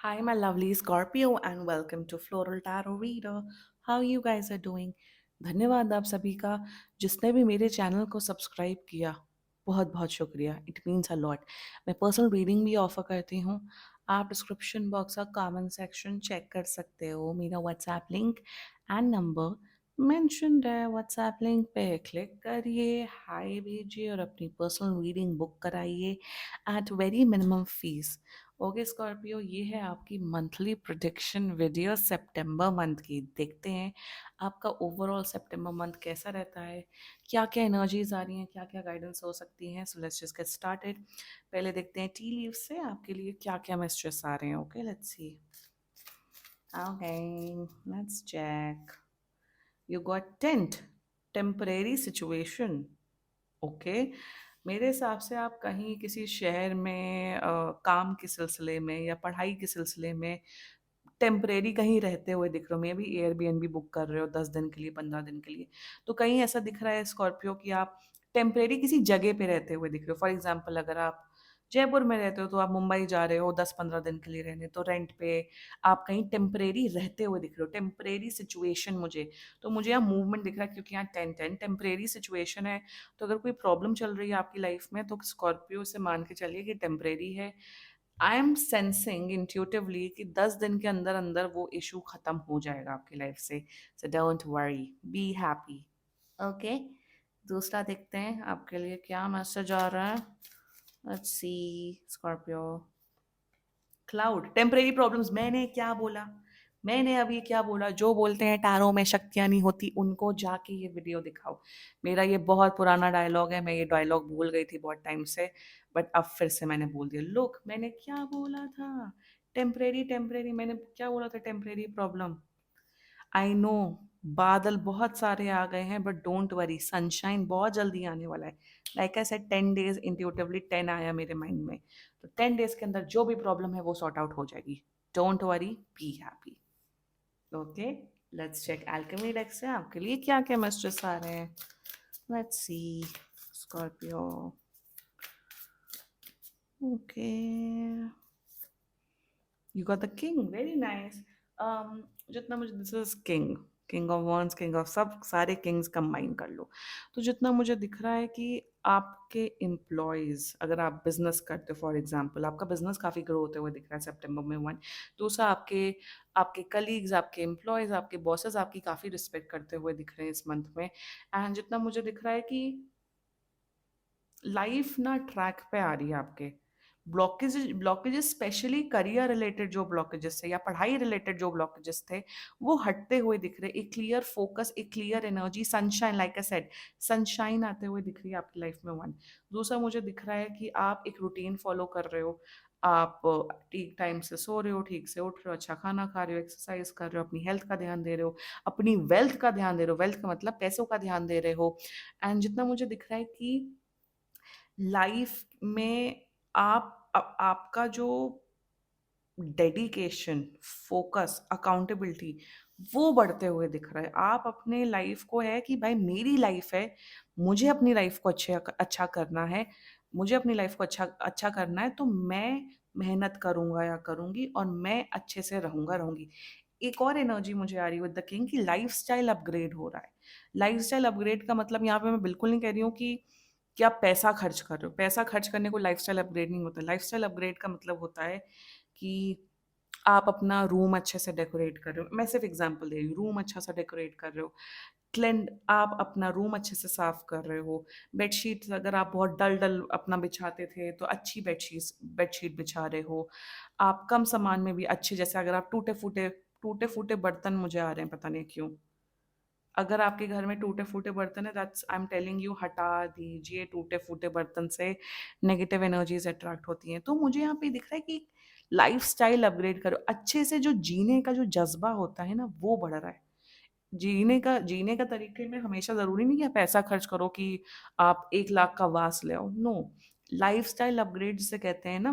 Hi, my lovely Scorpio, and welcome to Floral Tarot Reader. How you guys are doing? धन्यवाद आप सभी का जिसने भी मेरे चैनल को सब्सक्राइब किया। बहुत बहुत शुक्रिया। It means a lot. मैं पर्सनल रीडिंग भी ऑफर करती हूँ। आप डिस्क्रिप्शन बॉक्स का कमेंट सेक्शन चेक कर सकते हो। मेरा WhatsApp link and number mentioned है। व्हाट्सएप लिंक पे क्लिक करिए, हाय भेजिए और अपनी पर्सनल रीडिंग बुक कराइए at very minimum fees. Okay Scorpio, ये है आपकी मंथली प्रोडिक्शन वीडियो सितंबर मंथ की। देखते हैं आपका ओवरऑल सितंबर मंथ कैसा रहता है, क्या क्या एनर्जीज आ रही हैं, क्या क्या गाइडेंस हो सकती हैं। So let's just get started. पहले देखते हैं टी लीव से आपके लिए क्या क्या मैसेजेस आ रहे हैं। Okay let's see. Okay let's check. You got tent, temporary situation. Okay, मेरे हिसाब से आप कहीं किसी शहर में काम के सिलसिले में या पढ़ाई के सिलसिले में टेम्परेरी कहीं रहते हुए दिख रहे हो। मे भी एयरबीएनबी बुक कर रहे हो 10 दिन के लिए, 15 दिन के लिए। तो कहीं ऐसा दिख रहा है स्कॉर्पियो कि आप टेम्परेरी किसी जगह पे रहते हुए दिख रहे हो। फॉर एग्जाम्पल, अगर आप जयपुर में रहते हो तो आप मुंबई जा रहे हो 10-15 दिन के लिए रहने, तो रेंट पे आप कहीं टेम्परेरी रहते हुए दिख रहे हो। टेम्परेरी सिचुएशन मुझे यहाँ मूवमेंट दिख रहा है क्योंकि यहाँ 10-10 टेम्परेरी सिचुएशन है। तो अगर कोई प्रॉब्लम चल रही है आपकी लाइफ में तो स्कॉर्पियो से मान के चलिए कि टेम्परेरी है। आई एम सेंसिंग इंट्यूटिवली कि 10 दिन के अंदर अंदर वो इशू खत्म हो जाएगा आपकी लाइफ से। So don't worry, be happy. Okay, दूसरा देखते हैं आपके लिए क्या मैसेज आ रहा है। Let's see Scorpio. Cloud, temporary problems. मैंने क्या बोला? मैंने अभी क्या बोला? जो बोलते हैं टैरो में शक्तियां नहीं होती, उनको जाके ये वीडियो दिखाओ। मेरा ये बहुत पुराना डायलॉग है, मैं ये डायलॉग भूल गई थी बहुत टाइम से, बट अब फिर से मैंने बोल दिया। लुक, मैंने क्या बोला था? टेम्परेरी टेम्परेरी, मैंने क्या बोला था? Temporary problem. आई नो, बादल बहुत सारे आ गए हैं, बट डोंट वरी, सनशाइन बहुत जल्दी आने वाला है। Like I said, 10 days, intuitively 10 आया मेरे माइंड में। तो 10 डेज के अंदर जो भी प्रॉब्लम है वो सॉर्ट आउट हो जाएगी। Don't worry, be happy. Okay, let's check alchemy deck से आपके लिए क्या क्या मैसेजेस आ रहे हैं। Let's see Scorpio. Okay, you got the king, very nice. जितना मुझे, this is king, king of wands, king of सब, सारे किंग्स कंबाइन कर लो। तो जितना मुझे दिख रहा है कि आपके एम्प्लॉयज़, अगर आप बिजनेस करते हो फॉर एग्जांपल, आपका बिजनेस काफ़ी ग्रो होते हुए दिख रहा है सितंबर में। वन, दूसरा आपके आपके कलीग्स, आपके एम्प्लॉयज़, आपके बॉसेस आपकी काफ़ी रिस्पेक्ट करते हुए दिख रहे हैं इस मंथ में। एंड जितना मुझे दिख रहा है कि लाइफ ना ट्रैक पे आ रही है आपके। ब्लॉकेजेस स्पेशली करियर रिलेटेड जो ब्लॉकेजेस थे या पढ़ाई रिलेटेड जो ब्लॉकेजेस थे, वो हटते हुए दिख रहे। एक क्लियर फोकस, एक clear energy, sunshine, like I said, sunshine आते हुए दिख रही है आपकी लाइफ में। वन, दूसरा मुझे दिख रहा है कि आप एक रूटीन फॉलो कर रहे हो। आप ठीक टाइम से सो रहे हो, ठीक से उठ रहे हो, अच्छा खाना खा रहे हो, एक्सरसाइज कर रहे हो, अपनी हेल्थ का ध्यान दे रहे हो, अपनी वेल्थ का ध्यान दे रहे हो। वेल्थ का मतलब पैसों का ध्यान दे रहे हो। एंड जितना मुझे दिख रहा है कि लाइफ में आपका जो डेडिकेशन, फोकस, अकाउंटेबिलिटी, वो बढ़ते हुए दिख रहा है। आप अपने लाइफ को है कि भाई मेरी लाइफ है, मुझे अपनी लाइफ को अच्छा करना है, मुझे अपनी लाइफ को अच्छा अच्छा करना है, तो मैं मेहनत करूंगा या करूंगी और मैं अच्छे से रहूंगी। एक और एनर्जी मुझे आ रही है विद द किंग कि लाइफस्टाइल अपग्रेड हो रहा है। लाइफस्टाइल अपग्रेड का मतलब यहाँ पे मैं बिल्कुल नहीं कह रही हूँ कि आप पैसा खर्च कर रहे हो। पैसा खर्च करने को लाइफस्टाइल अपग्रेड नहीं होता। लाइफस्टाइल अपग्रेड का मतलब होता है कि आप अपना रूम अच्छे से डेकोरेट कर रहे हो। मैं सिर्फ एग्जांपल दे रही हूँ, रूम अच्छा सा डेकोरेट कर रहे हो, क्लेंड, आप अपना रूम अच्छे से साफ कर रहे हो। बेडशीट, अगर आप बहुत डल डल अपना बिछाते थे तो अच्छी बेडशीट बेडशीट बिछा रहे हो। आप कम सामान में भी अच्छे, जैसे अगर आप टूटे फूटे बर्तन मुझे आ रहे हैं, पता नहीं क्यों। अगर आपके घर में टूटे फूटे बर्तन है, that's, I am telling you, हटा दीजिए। टूटे फूटे बर्तन से नेगेटिव एनर्जीज अट्रैक्ट होती हैं। तो मुझे यहाँ पे दिख रहा है कि लाइफ स्टाइल अपग्रेड करो अच्छे से। जो जीने का जो जज्बा होता है ना, वो बढ़ रहा है। जीने का तरीके में हमेशा ज़रूरी नहीं कि आप पैसा खर्च करो कि आप 1 लाख का वास ले आओ। नो, लाइफस्टाइल अपग्रेड जिसे कहते हैं ना,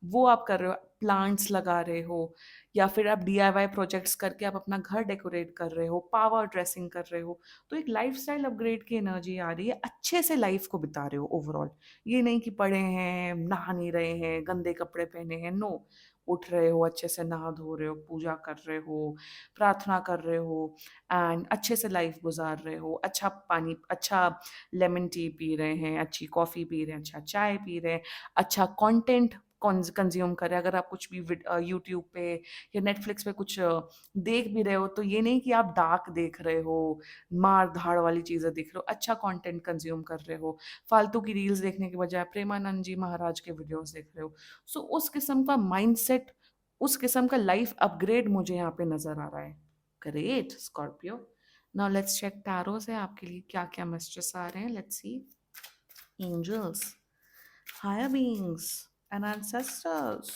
वो आप कर रहे हो। प्लांट्स लगा रहे हो, या फिर आप डीआईवाई प्रोजेक्ट्स करके आप अपना घर डेकोरेट कर रहे हो, पावर ड्रेसिंग कर रहे हो। तो एक लाइफस्टाइल अपग्रेड की एनर्जी आ रही है। अच्छे से लाइफ को बिता रहे हो ओवरऑल। ये नहीं कि पड़े हैं, नहा नहीं रहे हैं, गंदे कपड़े पहने हैं। नो, उठ रहे हो, अच्छे से नहा धो रहे हो, पूजा कर रहे हो, प्रार्थना कर रहे हो एंड अच्छे से लाइफ गुजार रहे हो, अच्छा पानी, अच्छा लेमन टी पी रहे हैं, अच्छी कॉफ़ी पी रहे हैं, अच्छा चाय पी रहे हैं, अच्छा कंटेंट कंज्यूम करें। अगर आप कुछ भी यूट्यूब पे या नेटफ्लिक्स पे कुछ देख भी रहे हो तो ये नहीं कि आप डार्क देख रहे हो, मार धाड़ वाली चीज़ें देख रहे हो, अच्छा कंटेंट कंज्यूम कर रहे हो, फालतू की रील्स देखने के बजाय प्रेमानंद जी महाराज के वीडियोस देख रहे हो। सो उस किस्म का माइंडसेट, उस किस्म का लाइफ अपग्रेड मुझे यहाँ पे नजर आ रहा है। Great Scorpio. Now let's check tarot से आपके लिए क्या क्या मैसेजेस आ रहे हैं। Let's see. Angels, higher beings, and ancestors.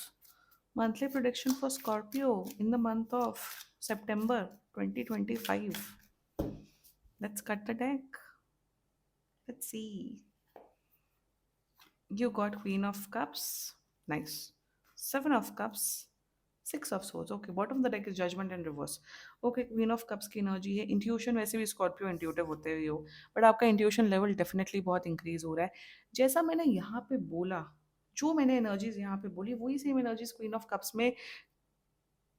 Monthly prediction for Scorpio in the month of September 2025. Let's cut the deck. Let's see. You got Queen of Cups. Nice. Seven of Cups. Six of Swords. Okay, bottom of the deck is Judgment and Reverse. Okay, Queen of Cups की energy है। Intuition वैसे भी Scorpio intuitive होते हुए हो, but आपका intuition level definitely बहुत increase हो रहा है। जैसा मैंने यहाँ पे बोला, जो मैंने एनर्जीज यहाँ पे बोली वही same energies queen of cups में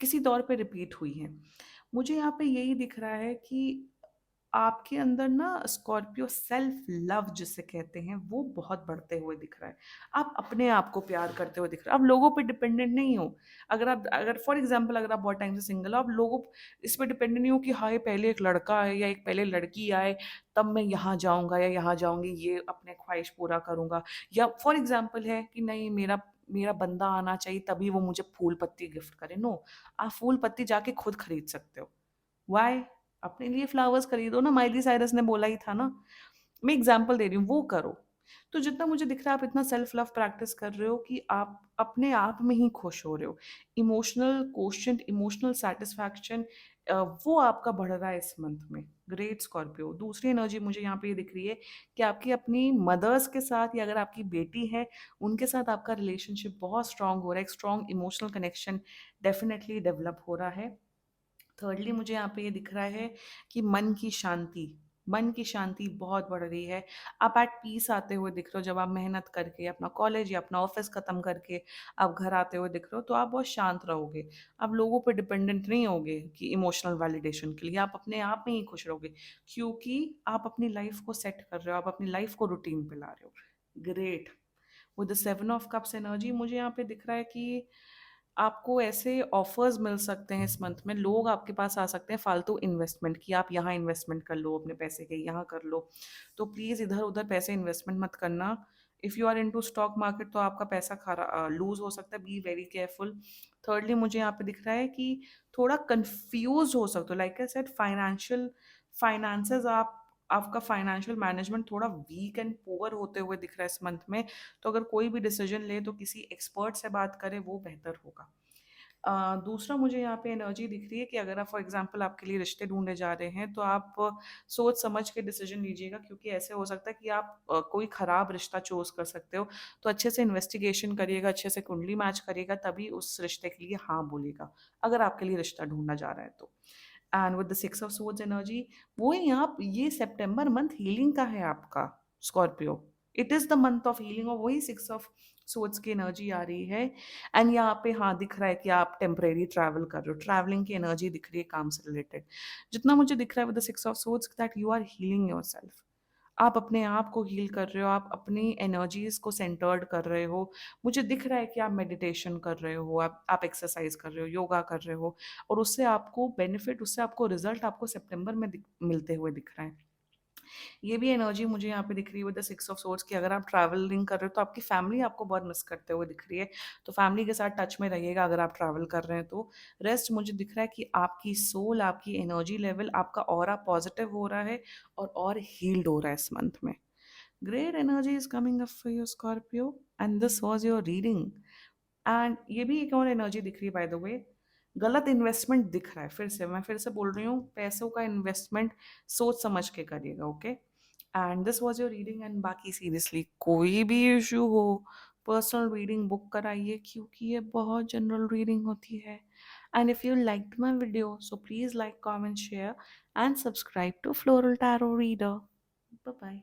किसी तौर पे रिपीट हुई हैं। मुझे यहाँ पे यही दिख रहा है कि आपके अंदर ना स्कॉर्पियो सेल्फ लव जिसे कहते हैं वो बहुत बढ़ते हुए दिख रहा है। आप अपने आप को प्यार करते हुए दिख रहे हो, आप लोगों पे डिपेंडेंट नहीं हो। अगर फॉर एग्जांपल अगर आप बहुत टाइम से सिंगल हो, आप लोगों इस पे डिपेंडेंट नहीं हो कि हाय पहले एक लड़का आए या एक पहले लड़की आए तब मैं यहाँ जाऊँगा या यहाँ जाऊँगी, ये अपने ख्वाहिश पूरा करूँगा। या फॉर एग्जांपल है कि नहीं, मेरा मेरा बंदा आना चाहिए तभी वो मुझे फूल पत्ती गिफ्ट करे। नो, आप फूल पत्ती जाके खुद खरीद सकते हो। वाई? अपने लिए फ्लावर्स खरीदो ना, माइली साइरस ने बोला ही था ना। मैं एग्जांपल दे रही हूँ, वो करो। तो जितना मुझे दिख रहा है आप इतना सेल्फ लव प्रैक्टिस कर रहे हो कि आप अपने आप में ही खुश हो रहे हो। इमोशनल कोशेंट, इमोशनल सेटिस्फैक्शन वो आपका बढ़ रहा है इस मंथ में। Great Scorpio. दूसरी एनर्जी मुझे यहाँ पे ये दिख रही है कि आपकी अपनी मदर्स के साथ या अगर आपकी बेटी है उनके साथ आपका रिलेशनशिप बहुत स्ट्रांग हो रहा है। एक strong emotional connection definitely develop हो रहा है। थर्डली मुझे यहाँ पे ये दिख रहा है कि मन की शांति बहुत बढ़ रही है। आप एट पीस आते हुए दिख रहे हो। जब आप मेहनत करके अपना कॉलेज या अपना ऑफिस खत्म करके आप घर आते हुए दिख रहे हो तो आप बहुत शांत रहोगे। आप लोगों पे डिपेंडेंट नहीं होगे कि इमोशनल वैलिडेशन के लिए, आप अपने आप में ही खुश रहोगे क्योंकि आप अपनी लाइफ को सेट कर रहे हो, आप अपनी लाइफ को रूटीन पे ला रहे हो। Great. With the seven of cups energy मुझे यहाँ पे दिख रहा है कि आपको ऐसे ऑफर्स मिल सकते हैं इस मंथ में, लोग आपके पास आ सकते हैं फालतू इन्वेस्टमेंट की, आप यहाँ इन्वेस्टमेंट कर लो, अपने पैसे के यहाँ कर लो। तो प्लीज़ इधर उधर पैसे इन्वेस्टमेंट मत करना। If you are into stock market तो आपका पैसा खरा लूज हो सकता है। Be very careful. थर्डली मुझे यहाँ पे दिख रहा है कि थोड़ा कंफ्यूज हो सकते हो। लाइक आई सेड, फाइनेंसेस आपका फाइनेंशियल मैनेजमेंट थोड़ा वीक एंड पुअर होते हुए दिख रहा है इस मंथ में। तो अगर कोई भी डिसीजन ले तो किसी एक्सपर्ट से बात करें, वो बेहतर होगा। दूसरा मुझे यहाँ पे एनर्जी दिख रही है कि अगर आप फॉर एग्जांपल आपके लिए रिश्ते ढूंढे जा रहे हैं तो आप सोच समझ के डिसीजन लीजिएगा क्योंकि ऐसे हो सकता है कि आप कोई ख़राब रिश्ता चूज कर सकते हो। तो अच्छे से इन्वेस्टिगेशन करिएगा, अच्छे से कुंडली मैच करिएगा, तभी उस रिश्ते के लिए हाँ बोलिएगा अगर आपके लिए रिश्ता ढूंढा जा रहा है तो। And with the six of swords energy, वो यहाँ ये सितंबर मंथ हीलिंग का है आपका Scorpio. It is the month of healing और वही सिक्स ऑफ सोर्ड्स की एनर्जी आ रही है। एंड यहाँ पे हाँ दिख रहा है कि आप टेम्परेरी ट्रैवल कर रहे हो, ट्रैवलिंग की एनर्जी दिख रही है काम से रिलेटेड। जितना मुझे दिख रहा है with the six of swords that you are healing yourself. आप अपने आप को हील कर रहे हो, आप अपनी एनर्जीज को सेंटर्ड कर रहे हो। मुझे दिख रहा है कि आप मेडिटेशन कर रहे हो, आप एक्सरसाइज कर रहे हो, योगा कर रहे हो, और उससे आपको बेनिफिट, उससे आपको रिजल्ट आपको सितंबर में मिलते हुए दिख रहा है। ये भी एनर्जी मुझे यहाँ पे दिख रही है with the six of swords की अगर आप ट्रैवलिंग कर रहे हो तो आपकी फैमिली आपको बहुत मिस करते हुए दिख रही है। तो फैमिली के साथ टच में रहिएगा अगर आप ट्रैवल कर रहे हैं तो। रेस्ट मुझे दिख रहा है कि आपकी सोल, आपकी एनर्जी लेवल, आपका ऑरा पॉजिटिव हो रहा है और हील्ड हो रहा है इस मंथ में। Great energy is coming up for you Scorpio and this was your reading. And ये भी एक और एनर्जी दिख रही है बाय द वे, गलत इन्वेस्टमेंट दिख रहा है। मैं फिर से बोल रही हूँ, पैसों का इन्वेस्टमेंट सोच समझ के करिएगा। Okay, and this was your reading. And बाकी सीरियसली कोई भी इशू हो, पर्सनल रीडिंग बुक कराइए क्योंकि ये बहुत जनरल रीडिंग होती है। And if you liked my video so please like, comment, share and subscribe to Floral Tarot Reader. Bye bye.